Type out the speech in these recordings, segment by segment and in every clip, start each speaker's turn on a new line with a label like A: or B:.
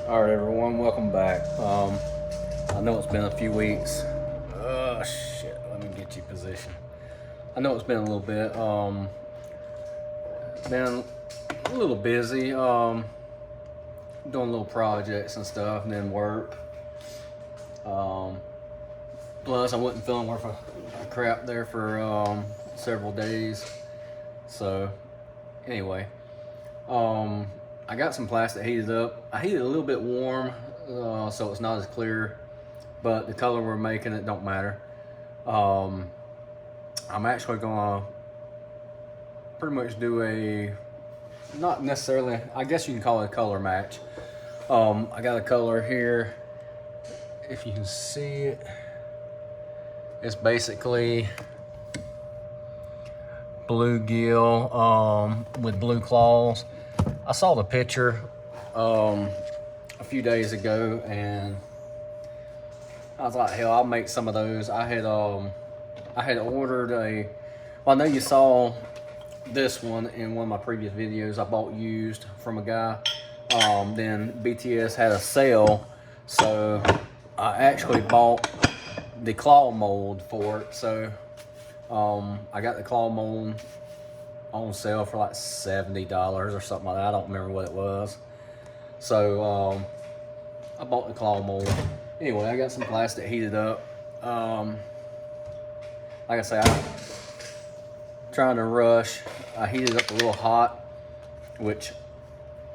A: All right, everyone, welcome back. I know it's been a few weeks. Oh shit! Let me get you positioned. I know it's been a little bit. Been a little busy. Doing little projects and stuff, and then work. Plus, I wasn't feeling worth a crap there for several days. So, anyway, I got some plastic heated up. I heated it a little bit warm, so it's not as clear, but the color we're making, it don't matter. I'm actually gonna pretty much do a, not necessarily, I guess you can call it a color match. I got a color here, if you can see it. It's basically bluegill with blue claws. I saw the picture a few days ago, and I was like, hell, I'll make some of those. I had ordered a, well, I know you saw this one in one of my previous videos. I bought used from a guy. Then BTS had a sale, so I actually bought the claw mold for it. So I got the claw mold on sale for like $70 or something like that. I don't remember what it was. So I bought the claw mold. Anyway, I got some plastic heated up. Like I say, I'm trying to rush. I heated up a little hot, which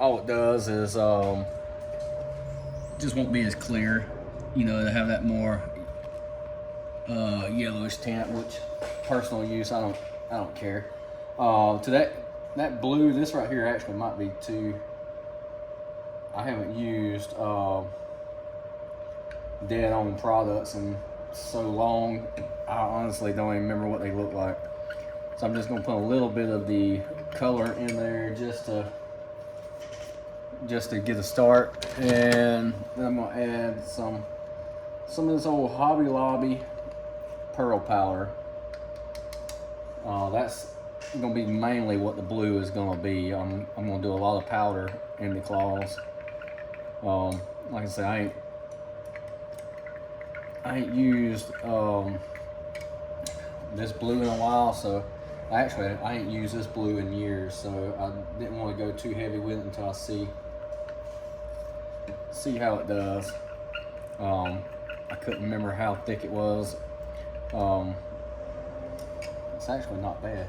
A: all it does is just won't be as clear, you know, to have that more yellowish tint, which personal use, I don't care. To that blue, this right here actually might be too. I haven't used dead on products in so long, I honestly don't even remember what they look like. So I'm just gonna put a little bit of the color in there just to get a start, and then I'm gonna add some of this old Hobby Lobby pearl powder. That's gonna be mainly what the blue is gonna be. I'm gonna do a lot of powder in the claws. Like I said, I ain't used this blue in a while, so I ain't used this blue in years, so I didn't want to go too heavy with it until I see how it does. I couldn't remember how thick it was. It's actually not bad.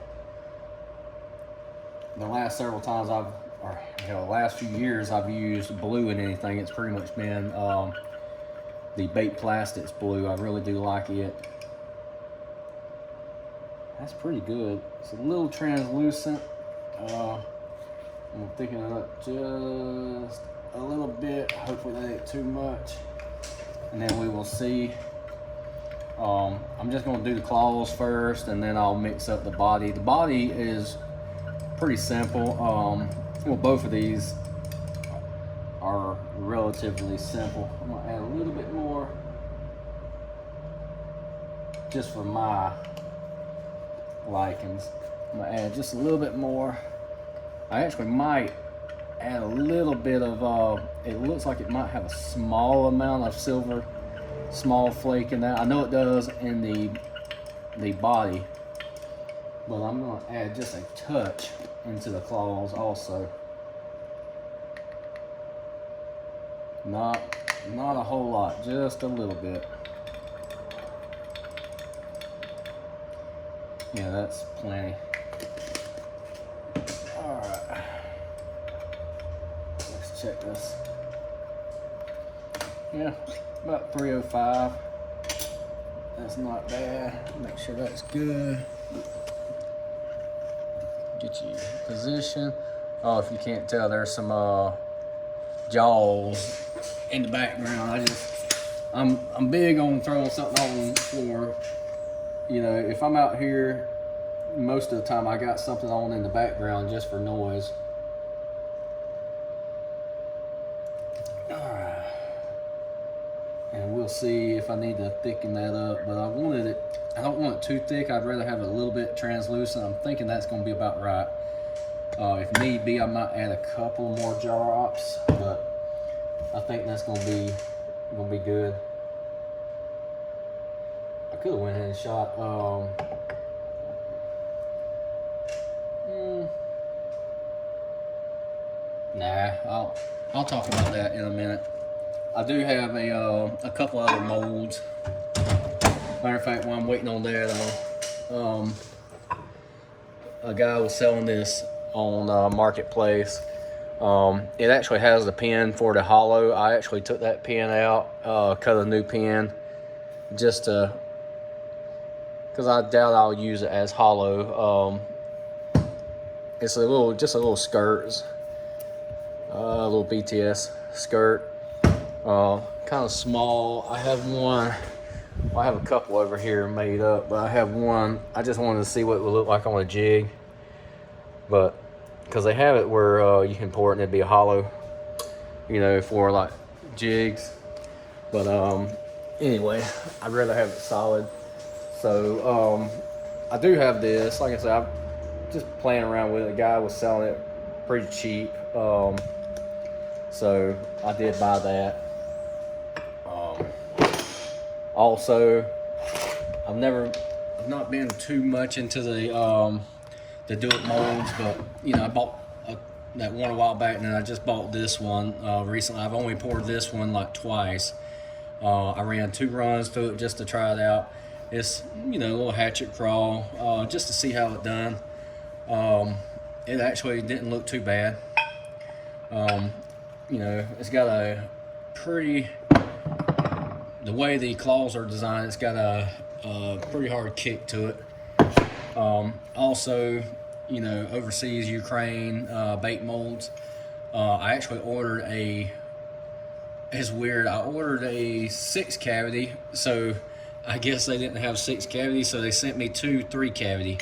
A: The last several times the last few years I've used blue in anything, it's pretty much been the Bait Plastics blue. I really do like it. That's pretty good. It's a little translucent. I'm thickening it up just a little bit. Hopefully that ain't too much. And then we will see. I'm just gonna do the claws first, and then I'll mix up the body. The body is pretty simple. Well, both of these are relatively simple. I'm gonna add a little bit more just for my likings. I'm gonna add just a little bit more. I actually might add a little bit of, it looks like it might have a small amount of silver, small flake in that. I know it does in the body, but I'm gonna add just a touch into the claws also. Not a whole lot, just a little bit. Yeah, that's plenty. All right, let's check this. Yeah, about 305. That's not bad. Make sure that's good. Get you position. Oh, if you can't tell, there's some jaws in the background. I'm big on throwing something on for, you know, if I'm out here, most of the time I got something on in the background just for noise. All right. And we'll see if I need to thicken that up, but I don't want it too thick. I'd rather have it a little bit translucent. I'm thinking that's gonna be about right. If need be, I might add a couple more drops, but I think that's gonna be good. I could have went ahead and shot. Nah, I'll talk about that in a minute. I do have a couple other molds. Matter of fact, while I'm waiting on that, a guy was selling this on Marketplace. It actually has the pin for the hollow. I actually took that pin out, cut a new pin, just to, because I doubt I'll use it as hollow. It's just a little skirt, a little BTS skirt, kind of small. I have one. Well, I have a couple over here made up, but I have one. I just wanted to see what it would look like on a jig, but because they have it where you can pour it and it'd be a hollow, you know, for like jigs. But anyway, I'd rather have it solid. So I do have this. Like I said, I'm just playing around with it. The guy was selling it pretty cheap, so I did buy that. Also, I've not been too much into the do-it molds, but you know, I bought that one a while back, and then I just bought this one recently. I've only poured this one like twice. I ran 2 runs through it just to try it out. It's, you know, a little hatchet crawl, just to see how it done. It actually didn't look too bad. You know, it's got a pretty, the way the claws are designed, it's got a pretty hard kick to it. Also, you know, overseas Ukraine bait molds. I actually ordered it's weird, I ordered a 6 cavity, so I guess they didn't have 6 cavities, so they sent me 2 3 cavity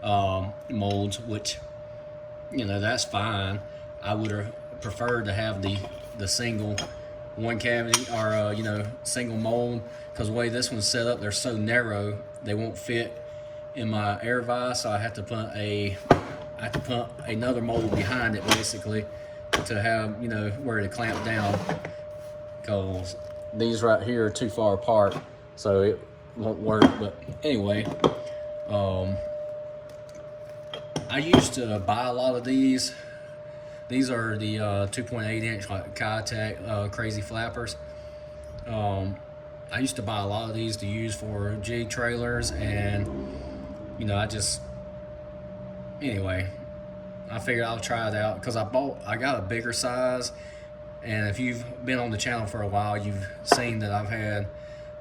A: molds, which, you know, that's fine. I would have preferred to have the single 1 cavity, or you know, single mold, because the way this one's set up, they're so narrow they won't fit in my air vise, so I have to put another mold behind it, basically, to have, you know, where to clamp down, because these right here are too far apart, so it won't work. But anyway, I used to buy a lot of these. These are the 2.8 inch like Kitech crazy flappers. I used to buy a lot of these to use for jig trailers, and you know, anyway, I figured I'll try it out, because I got a bigger size, and if you've been on the channel for a while, you've seen that I've had,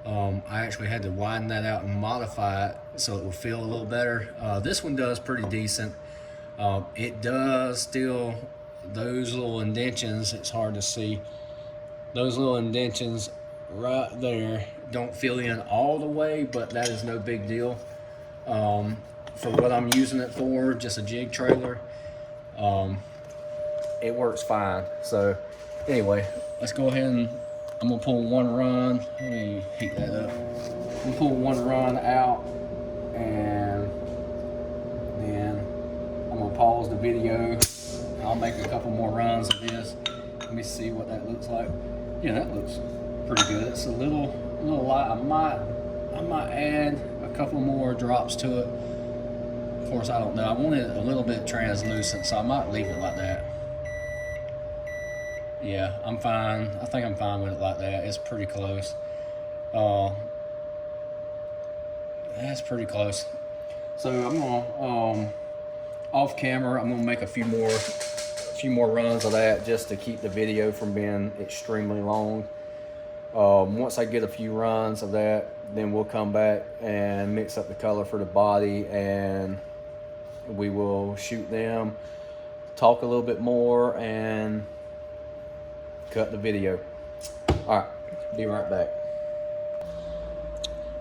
A: I actually had to widen that out and modify it so it would feel a little better. This one does pretty decent. It does still, those little indentions, it's hard to see, those little indentions right there don't fill in all the way, but that is no big deal. For what I'm using it for, just a jig trailer, it works fine. So anyway, let's go ahead and I'm gonna pull 1 run. Let me heat that up. I'm gonna pull 1 run out, and then I'm gonna pause the video. I'll make a couple more runs of this. Let me see what that looks like. Yeah, that looks pretty good. It's a little light. I might add a couple more drops to it. Of course, I don't know. I want it a little bit translucent, so I might leave it like that. Yeah, I'm fine. I think I'm fine with it like that. It's pretty close. That's pretty close. So I'm gonna, off camera, I'm gonna make a few more runs of that, just to keep the video from being extremely long. Once I get a few runs of that, then we'll come back and mix up the color for the body, and we will shoot them, talk a little bit more, and cut the video. All right, be right back.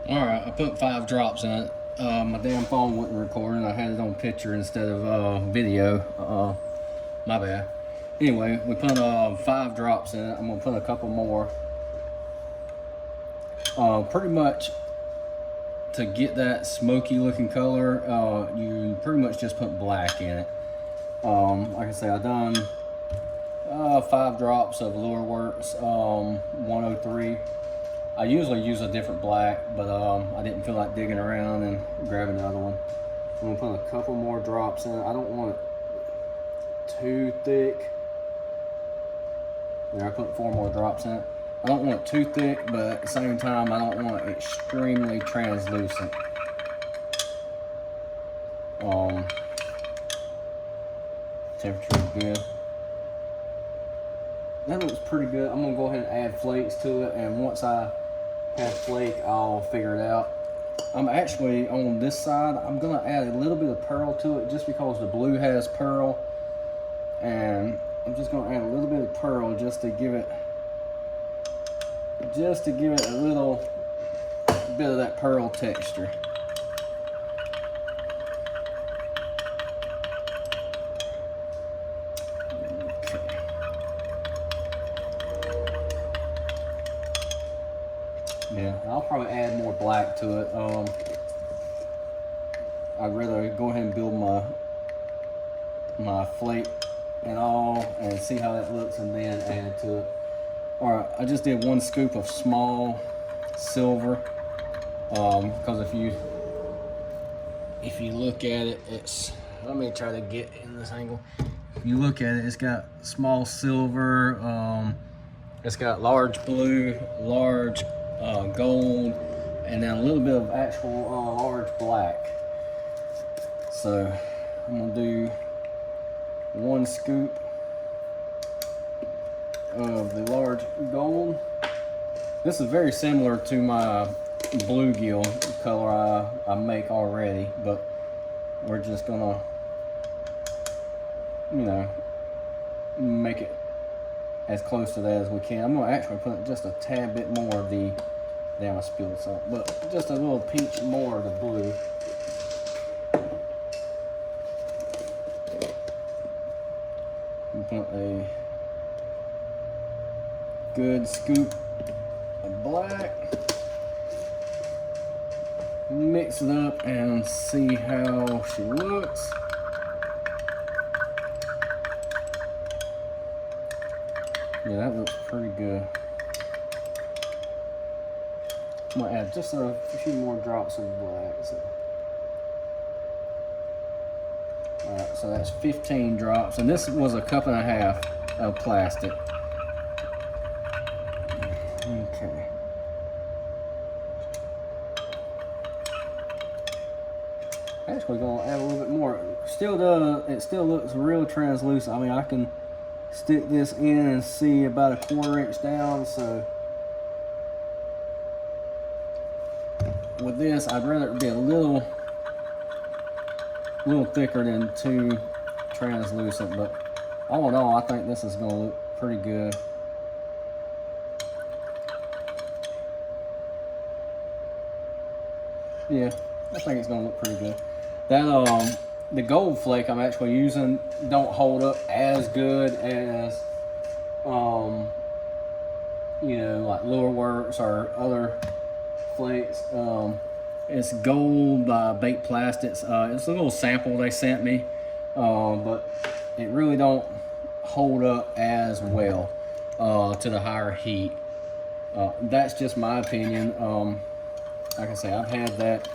A: All right, I put 5 drops in it. My damn phone wasn't recording. I had it on picture instead of video. My bad. Anyway, we put 5 drops in it. I'm gonna put a couple more. Pretty much to get that smoky looking color, you pretty much just put black in it. Like I say, I done 5 drops of Lure Works 103. I usually use a different black, but I didn't feel like digging around and grabbing another one. I'm gonna put a couple more drops in. I don't want it too thick. There, I put 4 more drops in it. I don't want it too thick, but at the same time, I don't want it extremely translucent. Temperature is good. That looks pretty good. I'm gonna go ahead and add flakes to it, and once I have flake, I'll figure it out. I'm actually on this side, I'm gonna add a little bit of pearl to it just because the blue has pearl, and I'm just gonna add a little bit of pearl just to give it a little bit of that pearl texture. Okay. Yeah, I'll probably add more black to it. I'd rather go ahead and build my flake and all and see how that looks and then add to it. All right, I just did 1 scoop of small silver because if you look at it, it's, let me try to get in this angle. If you look at it, it's got small silver, it's got large blue, large gold, and then a little bit of actual large black. So I'm gonna do 1 scoop of the large gold. This is very similar to my bluegill color I make already, but we're just gonna, you know, make it as close to that as we can. I'm gonna actually put just a tad bit more of the, damn I spilled some, but just a little pinch more of the blue. Put a good scoop of black, mix it up and see how she looks. Yeah, that looks pretty good. I'm gonna add just a few more drops of black. Alright, so that's 15 drops, and this was a 1.5 cups of plastic. Okay. Actually gonna add a little bit more. It still looks real translucent. I mean, I can stick this in and see about a 1/4 inch down, so with this, I'd rather it be a little thicker than too translucent, but all in all, I think this is gonna look pretty good. Yeah, I think it's gonna look pretty good. That the gold flake I'm actually using don't hold up as good as you know, like Lure Works or other flakes. It's gold by Bait Plastics. It's a little sample they sent me, but it really don't hold up as well to the higher heat. That's just my opinion. Like I say, I've had that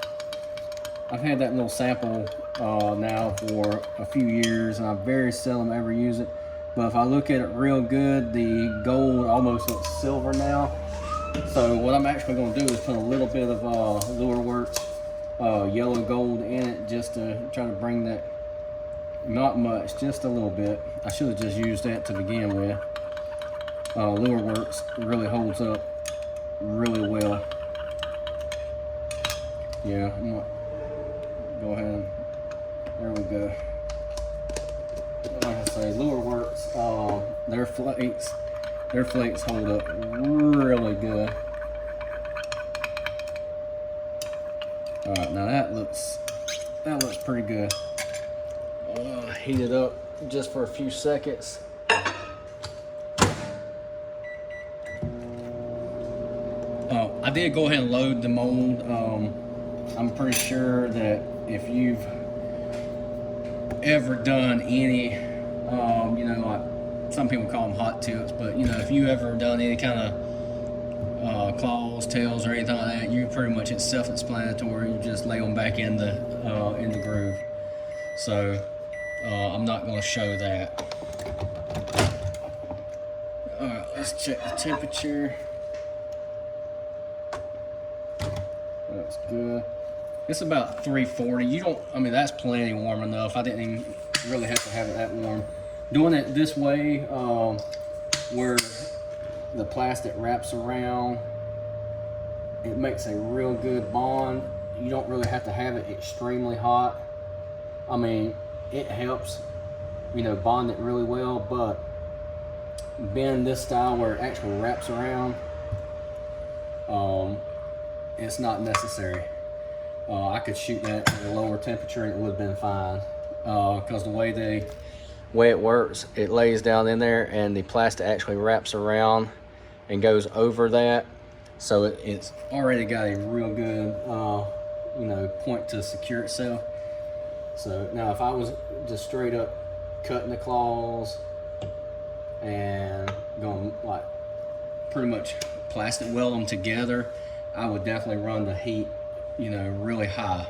A: little sample now for a few years, and I very seldom ever use it. But if I look at it real good, the gold almost looks silver now. So what I'm actually going to do is put a little bit of Lure Works yellow gold in it, just to try to bring that, not much, just a little bit. I should have just used that to begin with. Lure Works really holds up really well. Yeah, I'm gonna go ahead and, there we go. Like I say, Lure Works, their flakes hold up really good. All right, now that looks pretty good. Heat it up just for a few seconds. I did go ahead and load the mold. I'm pretty sure that if you've ever done any, you know, like some people call them hot tips, but you know, if you ever done any kind of claws, tails, or anything like that, you pretty much, it's self-explanatory. You just lay them back in the groove. So I'm not going to show that. All right, let's check the temperature. That's good. It's about 340. You don't, I mean, that's plenty warm enough. I didn't even really have to have it that warm. Doing it this way, where the plastic wraps around, it makes a real good bond. You don't really have to have it extremely hot. I mean, it helps, you know, bond it really well, but being this style where it actually wraps around, it's not necessary. I could shoot that at a lower temperature and it would have been fine, because the way it works, it lays down in there and the plastic actually wraps around and goes over that, so it's already got a real good you know, point to secure itself. So now if I was just straight up cutting the claws and going like pretty much plastic weld them together, I would definitely run the heat, you know, really high.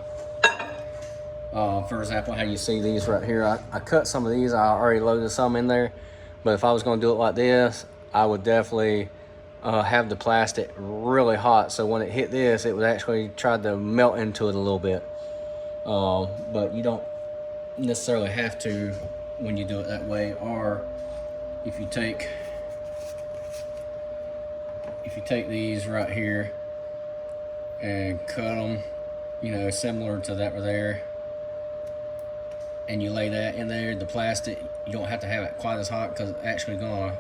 A: For example, how you see these right here, I cut some of these, I already loaded some in there, but if I was going to do it like this, I would definitely have the plastic really hot, so when it hit this, it would actually try to melt into it a little bit. But you don't necessarily have to when you do it that way. Or if you take these right here and cut them, you know, similar to that right there, and you lay that in there, the plastic, you don't have to have it quite as hot because it's actually gonna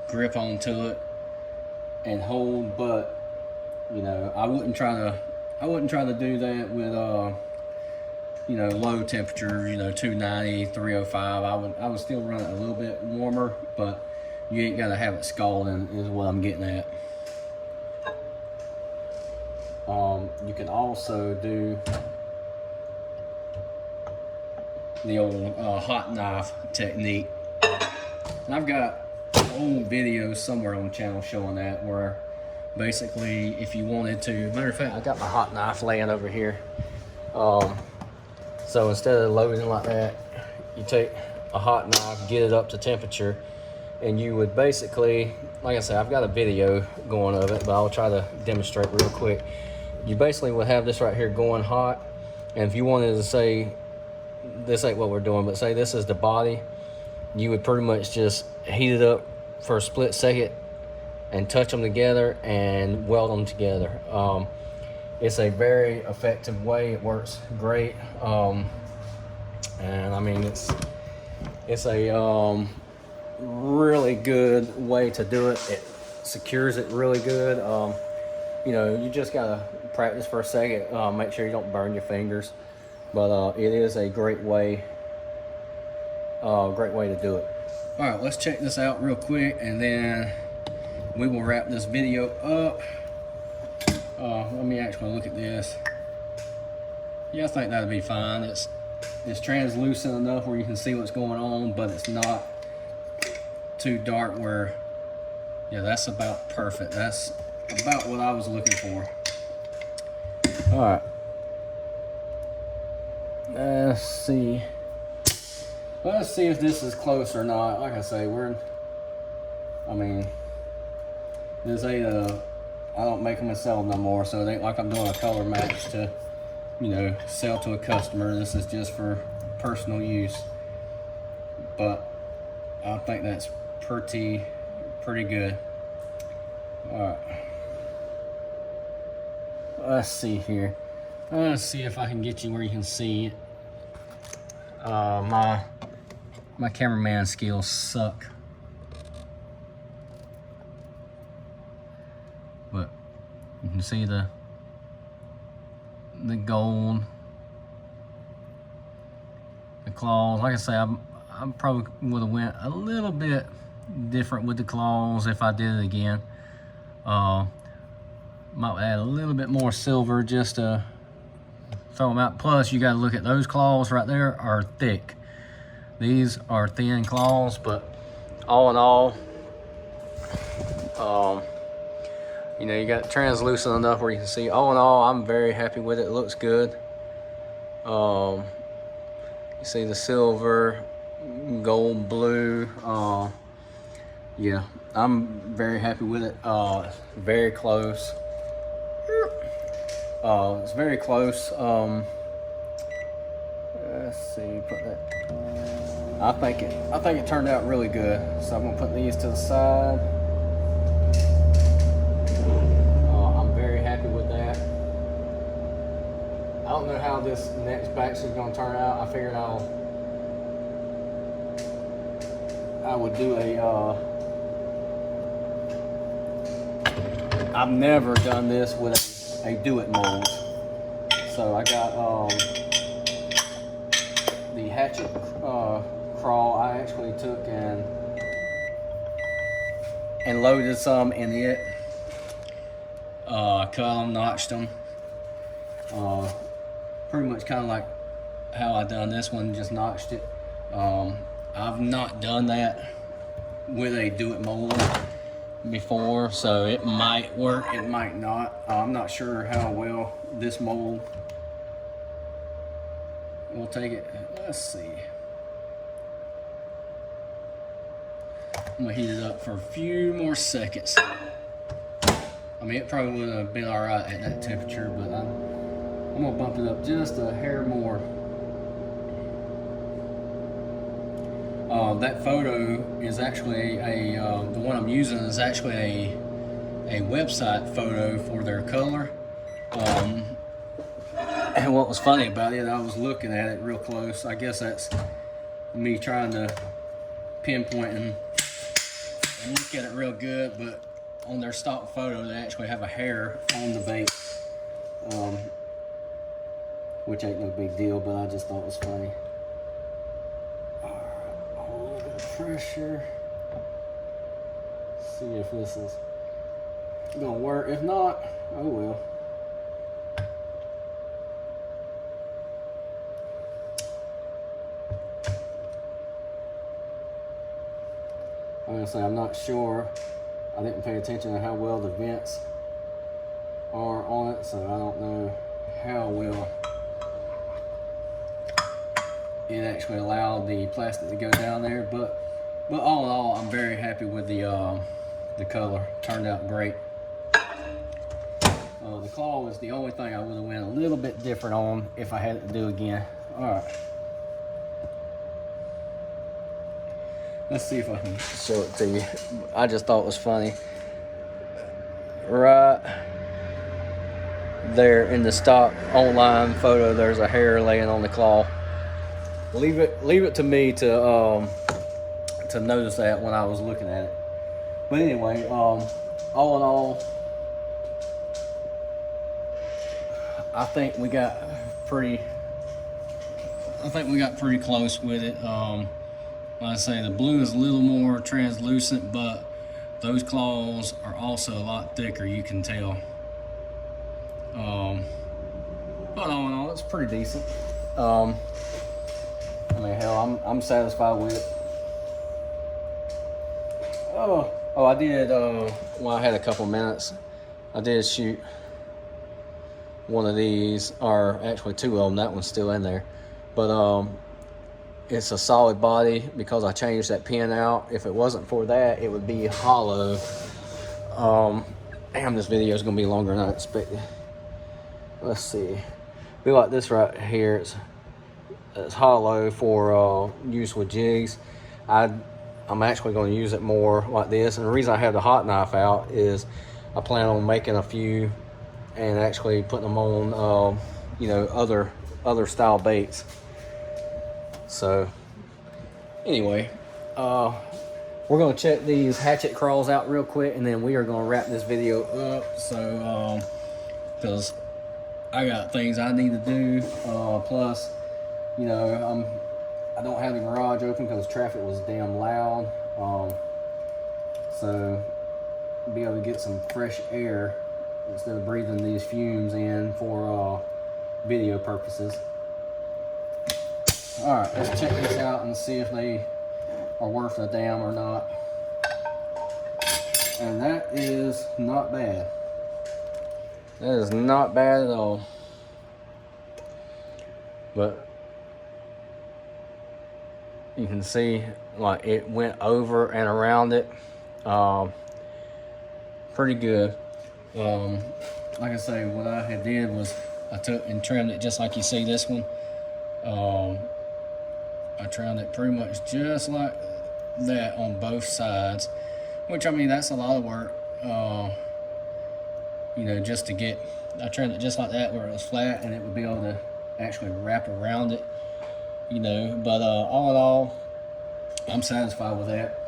A: grip onto it and hold. But you know, I wouldn't try to do that with you know, low temperature, you know, 290, 305. I would still run it a little bit warmer, but you ain't gotta have it scalding, is what I'm getting at. You can also do the old hot knife technique. And I've got old videos somewhere on the channel showing that, where basically if you wanted to, matter of fact, I got my hot knife laying over here. So instead of loading like that, you take a hot knife, get it up to temperature, and you would basically, like I said, I've got a video going of it, but I'll try to demonstrate real quick. You basically would have this right here going hot, and if you wanted to say, this ain't what we're doing, but say this is the body, you would pretty much just heat it up for a split second and touch them together and weld them together. It's a very effective way. It works great, and I mean, it's a really good way to do it. It secures it really good. You know, you just gotta practice for a second. Make sure you don't burn your fingers, but it is a great way to do it. All right, let's check this out real quick, and then we will wrap this video up. Let me actually look at this. Yeah, I think that'll be fine. It's translucent enough where you can see what's going on, but it's not too dark where, yeah, that's about perfect. That's about what I was looking for. All right. Let's see if this is close or not. Like I say, I mean, this ain't I don't make them and sell them no more, so it ain't like I'm doing a color match to, you know, sell to a customer. This is just for personal use. But I think that's pretty good. All right. Let's see here. Let's see if I can get you where you can see it. My cameraman skills suck. But you can see the gold, the claws. Like I say, I probably would have went a little bit different with the claws if I did it again. Might add a little bit more silver just to throw them out. Plus, you got to look at those claws right there are thick. These are thin claws, but all in all, you know, you got translucent enough where you can see. All in all, I'm very happy with it. It looks good. You see the silver, gold, blue. Yeah, I'm very happy with it. Very close. It's very close. Let's see, put that. I think it turned out really good. So I'm gonna put these to the side. I'm very happy with that. I don't know how this next batch is gonna turn out. I figured I would do a. I've never done this with a do-it mold. So I got the hatchet crawl. I actually took and loaded some in it. Cut them, notched them. Pretty much kind of like how I done this one, just notched it. I've not done that with a do-it mold before, so it might work, it might not. I'm not sure how well this mold will take it. Let's see. I'm gonna heat it up for a few more seconds. I mean, it probably would have been all right at that temperature, but I'm gonna bump it up just a hair more. That photo is actually the one I'm using is actually a website photo for their color. And what was funny about it, I was looking at it real close. I guess that's me trying to pinpoint and look at it real good, but on their stock photo, they actually have a hair on the bait, which ain't no big deal, but I just thought it was funny. A little bit of pressure. See if this is gonna work. If not, oh well. Honestly, I'm not sure. I didn't pay attention to how well the vents are on it, so I don't know how well it actually allowed the plastic to go down there. But all in all, I'm very happy with the color. Turned out great. The claw was the only thing I would have went a little bit different on if I had it to do again. All right. Let's see if I can show it to you. I just thought it was funny. Right there in the stock online photo, there's a hair laying on the claw. Leave it to me to notice that when I was looking at it. But anyway, all in all, I think we got pretty close with it. Like I say, the blue is a little more translucent, but those claws are also a lot thicker, you can tell. But all in all, it's pretty decent. I mean, hell, I'm satisfied with it. Oh, I did, well, I had a couple minutes. I did shoot one of these, or actually two of them. That one's still in there. But it's a solid body because I changed that pin out. If it wasn't for that, it would be hollow. Damn, this video is gonna be longer than I expected. Let's see. Be like this right here. It's hollow for use with jigs. I'm actually going to use it more like this, and the reason I have the hot knife out is I plan on making a few and actually putting them on you know, other style baits. So anyway, we're going to check these hatchet crawls out real quick, and then we are going to wrap this video up. So because I got things I need to do, plus, you know, I don't have the garage open because traffic was damn loud. So be able to get some fresh air instead of breathing these fumes in for video purposes. All right, let's check this out and see if they are worth a damn or not. And that is not bad. That is not bad at all. But you can see like it went over and around it. Pretty good. Like I say, what I had did was I took and trimmed it just like you see this one. I trimmed it pretty much just like that on both sides, which I mean that's a lot of work. You know, just to get, I trimmed it just like that where it was flat and it would be able to actually wrap around it, you know. But all in all, I'm satisfied with that.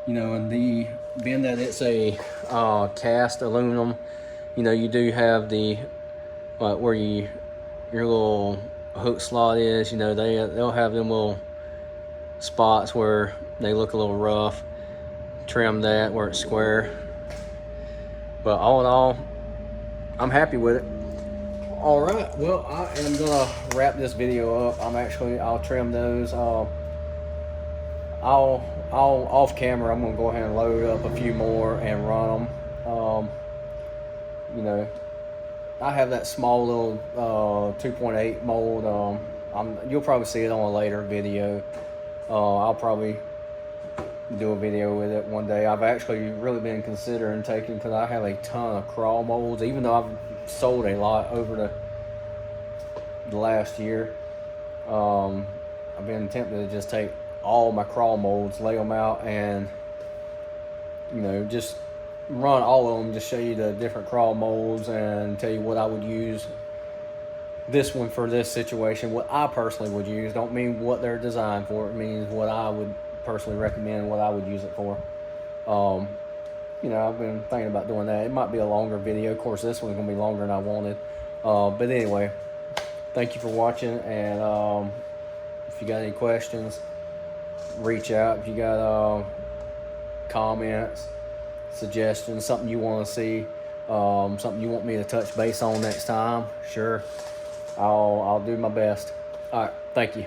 A: You know, and being that it's a cast aluminum, you know, you do have the where your little hook slot is, you know, they'll have them little spots where they look a little rough. Trim that where it's square. But all in all, I'm happy with it. All right, well, I am gonna wrap this video up. I'll trim those. I'll off camera, I'm gonna go ahead and load up a few more and run them. You know, I have that small little 2.8 mold. You'll probably see it on a later video. I'll probably do a video with it one day. I've actually really been considering taking, because I have a ton of craw molds, even though I've sold a lot over the last year. I've been tempted to just take all my craw molds, lay them out, and you know, just run all of them, just show you the different craw molds and tell you what I would use this one for this situation, what I personally would use. Don't mean what they're designed for, it means what I would personally recommend, what I would use it for. You know, I've been thinking about doing that. It might be a longer video. Of course, this one's gonna be longer than I wanted. But anyway, thank you for watching, and if you got any questions, reach out. If you got comments, suggestions, something you want to see, something you want me to touch base on next time, sure, I'll do my best. All right, thank you.